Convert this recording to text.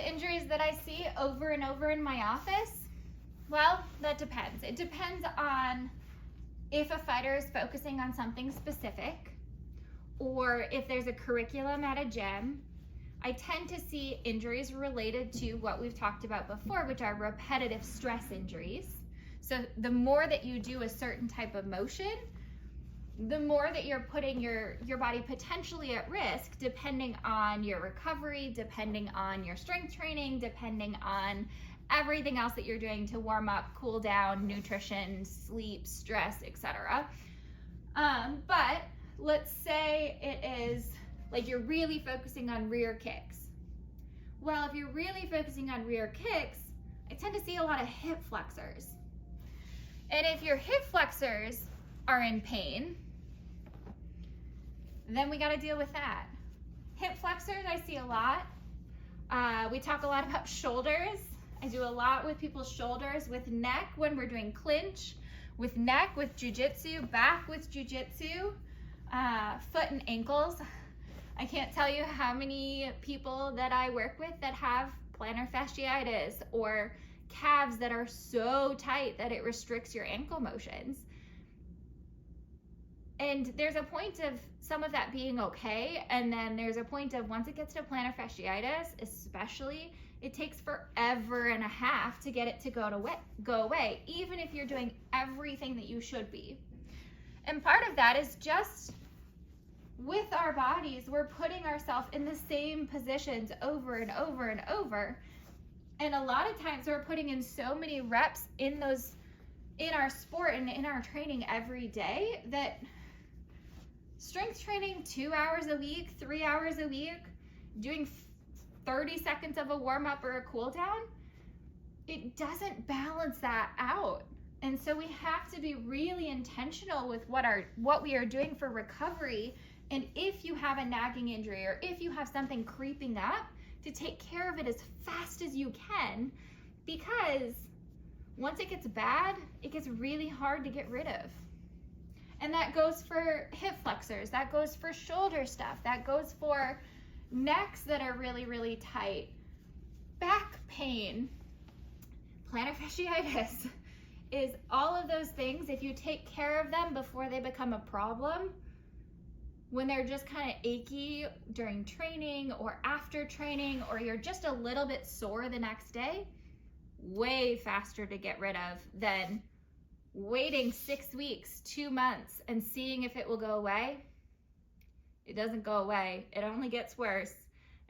the injuries that I see over and over in my office, well, that depends. It depends on if a fighter is focusing on something specific or if there's a curriculum at a gym. I tend to see injuries related to what we've talked about before, which are repetitive stress injuries. So the more that you do a certain type of motion, the more that you're putting your body potentially at risk, depending on your recovery, depending on your strength training, depending on everything else that you're doing to warm up, cool down, nutrition, sleep, stress, etc. But let's say it is like you're really focusing on rear kicks. Well, if you're really focusing on rear kicks, I tend to see a lot of hip flexors. And if your hip flexors are in pain, then we got to deal with that. Hip flexors I see a lot. We talk a lot about shoulders. I do a lot with people's shoulders, with neck when we're doing clinch, with neck with jiu-jitsu, back with jiu-jitsu, foot and ankles. I can't tell you how many people that I work with that have plantar fasciitis or calves that are so tight that it restricts your ankle motions. And there's a point of some of that being okay, and then there's a point of once it gets to plantar fasciitis, especially, it takes forever and a half to get it to go away, even if you're doing everything that you should be. And part of that is just with our bodies, we're putting ourselves in the same positions over and over and over. And a lot of times we're putting in so many reps in our sport and in our training every day that strength training 2 hours a week, 3 hours a week, doing 30 seconds of a warm-up or a cool down, it doesn't balance that out. And so we have to be really intentional with what we are doing for recovery. And if you have a nagging injury or if you have something creeping up, to take care of it as fast as you can, because once it gets bad, it gets really hard to get rid of. And that goes for hip flexors, that goes for shoulder stuff, that goes for necks that are really, really tight, back pain, plantar fasciitis, is all of those things. If you take care of them before they become a problem, when they're just kind of achy during training or after training, or you're just a little bit sore the next day, way faster to get rid of than waiting 6 weeks, 2 months, and seeing if it will go away. It doesn't go away. It only gets worse.